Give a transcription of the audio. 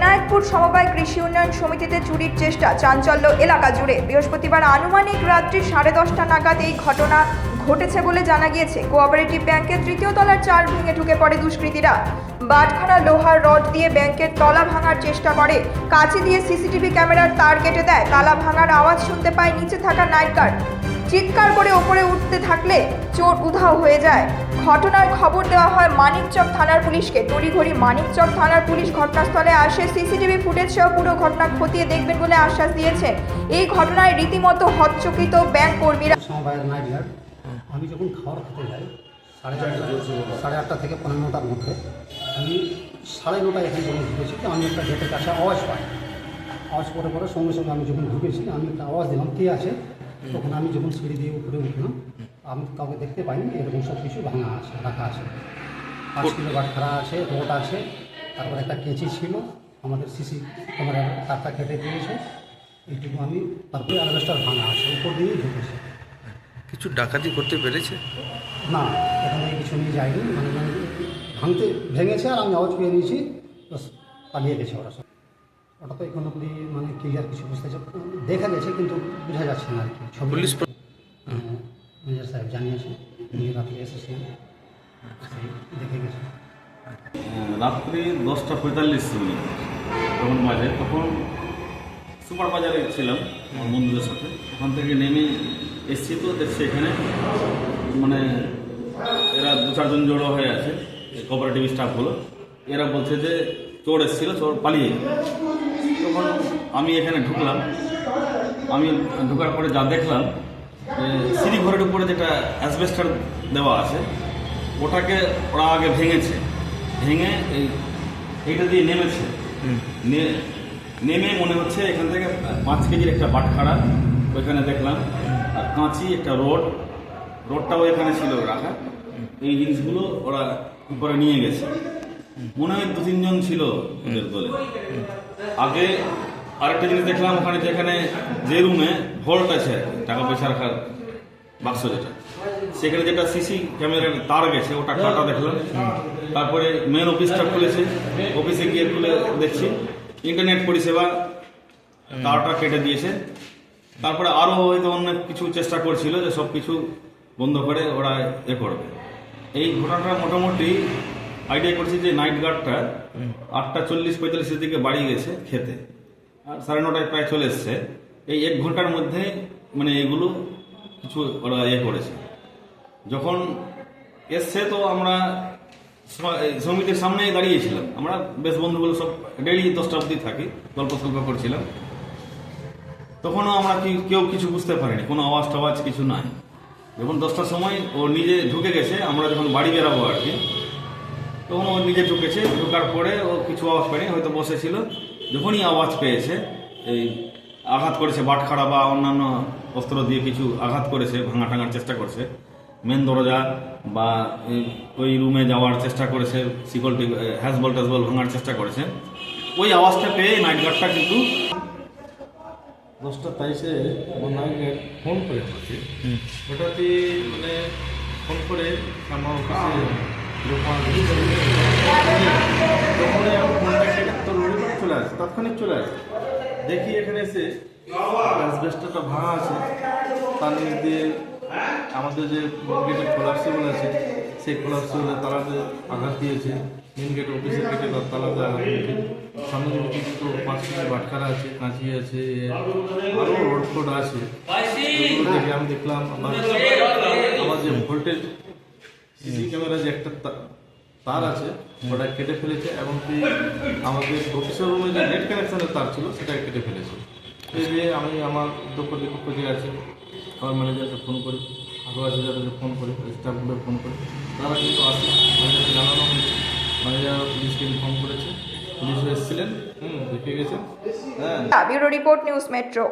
এনায়েতপুর সমবায় কৃষি উন্নয়ন সমিতিতে চুরির চেষ্টা, চাঞ্চল্য এলাকা জুড়ে। বৃহস্পতিবার আনুমানিক রাত্রি 10:30 নাগাদ এই ঘটনা ঘটেছে বলে জানা গিয়েছে। কোঅপারেটিভ ব্যাংকের তৃতীয় তলার চাল ভেঙে ঢুকে পড়ে দুষ্কৃতীরা। বাটখারা লোহার রড দিয়ে ব্যাংকের তলা ভাঙার চেষ্টা করে, কাঁচি দিয়ে সিসিটিভি ক্যামেরার তার কেটে দেয়। তালা ভাঙার আওয়াজ শুনতে পায় নিচে থাকা নাইট গার্ড। চিৎকার করে ওপরে উঠতে থাকলে চোর উধাও হয়ে যায়। ঘটনার খবর দেওয়া হয় মানিকচক থানার পুলিশকে। তড়িঘড়ি মানিকচক থানার পুলিশ ঘটনাস্থলে আসে, সিসিটিভি ফুটেজ সহ পুরো ঘটনা খতিয়ে দেখবেন বলে আশ্বাস দিয়েছে। এই ঘটনায় রীতিমতো হতচকিত ব্যাংক কর্মীরা। সমবায়ের নাইট গার্ড। আমি যখন খাবার খেতে যাই 8:30 থেকে 9:15টার মধ্যে, আমি 9:30 এখানে যখন ঢুকেছি, আমি একটা গেটের কাছে আওয়াজ পাই। আওয়াজ পরে সঙ্গে সঙ্গে আমি যখন ঢুকেছি, আমি একটা আওয়াজ দিলাম, কে আছে? তখন আমি যখন সিঁড়ি দিয়ে উপরে উঠলাম, আমি কাউকে দেখতে পাইনি। এরকম সব কিছু ভাঙা আছে, রাখা আছে। 5 কিলো বাটখারা আছে, রড আছে, তারপরে একটা কেঁচি ছিল, আমাদের সিসি ক্যামেরার তারটা কেটে দিয়েছে। এইটুকু আমি, তারপরে অ্যালবেস্টার ভাঙা আছে, উপর দিয়েই ঢুকেছে। কিছু ডাকাতি করতে পেরেছে না, এখানে কিছু নিয়ে যায়নি, মানে ভেঙেছে আর আমি আওয়াজ পেয়ে নিয়েছি, বাস পালিয়ে গেছে ওরা সব। ওটা তো এখন অব্দি মানে ক্লিয়ার কিছু বুঝতে দেখা গেছে, কিন্তু বোঝা যাচ্ছে না আর কি। পুলিশ ম্যানেজার সাহেব জানিয়েছে, উনি রাত্রে এসেছেন, দেখে গেছে। রাত্রি 10:45 তখন বাজে, তখন সুপার বাজারে ছিলাম আমার বন্ধুদের সাথে। ওখান থেকে নেমে এসছি, তো দেখছি এখানে মানে এরা 2-4 জন জড়ো হয়ে আছে, কোঅপারেটিভ স্টাফগুলো। এরা বলছে যে চোর এসেছিল, চোর পালিয়ে। তখন আমি এখানে ঢুকলাম। আমি ঢোকার পরে যা দেখলাম, সিঁড়ি ঘরের উপরে যেটা অ্যাসবেস্টার দেওয়া আছে, ওটাকে ওরা আগে ভেঙেছে। ভেঙে এইটা দিয়ে নেমেছে। নেমে মনে হচ্ছে এখান থেকে 5 কেজির একটা বাটখারা ওইখানে দেখলাম, আর কাঁচি, একটা রোডটাও এখানে ছিল রাখা। এই জিনিসগুলো ওরা উপরে নিয়ে গেছে। মনে হয় 2-3 জন ছিল ওদের দলে। আগে আরেকটা জিনিস দেখলাম, ওখানে যেখানে যে রুমে ভল্ট আছে, টাকা পয়সা রাখার বাক্স যেটা, সেখানে যেটা সিসি ক্যামেরার তার গেছে, ওটা কাটা দেখলাম। তারপরে মেন অফিসটা খুলেছে, অফিসে গিয়ে খুলে দেখছি ইন্টারনেট পরিষেবা তারটা কেটে দিয়েছে। তারপরে আরও হয়তো অনেক কিছু চেষ্টা করছিল যে সব কিছু বন্ধ করে ওরা করবে। এই ঘটনাটা মোটামুটি আইডিয়া করছি যে নাইট গার্ডটা 8:40-45 দিকে বাড়ি গেছে খেতে, আর 9:30 প্রায় চলে এসছে। এই 1 ঘন্টার মধ্যে মানে এগুলো কিছু ওরা করেছে। যখন এসছে তো আমরা সমিতির সামনেই দাঁড়িয়েছিলাম। আমরা বেশ বন্ধুগুলো সব ডেইলি 10টা অবধি থাকি, গল্প করছিলাম। তখনও আমরা কেউ কিছু বুঝতে পারিনি, কোনো আওয়াজ টাওয়াজ কিছু নাই। যখন 10টার সময় ও নিজে ঢুকে গেছে, আমরা যখন বাড়ি বেরাবো আর কি, তখন ও নিজে ঢুকেছে। ঢোকার পরে ও কিছু আওয়াজ পায়নি, হয়তো বসেছিল। যখনই আওয়াজ পেয়েছে, এই আঘাত করেছে বাটখারা বা অন্যান্য অস্ত্র দিয়ে কিছু আঘাত করেছে, ভাঙার চেষ্টা করছে। মেন দরজা বা ওই রুমে যাওয়ার চেষ্টা করেছে, সিকিউরিটি হ্যাজবল ভাঙার চেষ্টা করেছে। ওই আওয়াজটা পেয়ে নাইট গার্ডটা কিন্তু 10:23 আমার নাইট গার্ড ফোন করে আমাকে। ওটাতে মানে ফোন করে আমার অফিসে তখনই আমি ফোনটা কেটে তো রবিবার চলে আসে, তাৎক্ষণিক চলে আসে। দেখি এখানে এসে অ্যাসবেস্টারটা ভাঙা আছে, তার নিচ দিয়ে আমাদের যে গেটের কোলাপসিবল আছে, সেই কোলাপসিবলে তালাতে আঘাত দিয়েছে। মেন গেট অফিসে গেটে তালাতে আঘাত দিয়েছে। সামনে কিছু 5 কেজি বাটখারা আছে, কাঁচি আছে, আরও রড ফড আছে। দেখে আমি দেখলাম আমার যে ভোল্টেজ সিসি ক্যামেরা যে একটা তার আছে, ওটা কেটে ফেলেছে। এমনকি আমাদের অফিসের রুমে যে নেট কানেকশনের তার ছিল, সেটা কেটে ফেলেছে। এই যে আমি আমার দক্ষ যে আছে, আমার ম্যানেজারকে ফোন করি, আরও আছে যাদেরকে ফোন করি, স্টাফগুলো ফোন করি, তারা কিন্তু আসে। ম্যানেজারকে জানানো হয়েছে, ম্যানেজার পুলিশকে ইনফর্ম করেছে, পুলিশ এসেছিলেন, দেখে গেছেন। Bureau report, news metro.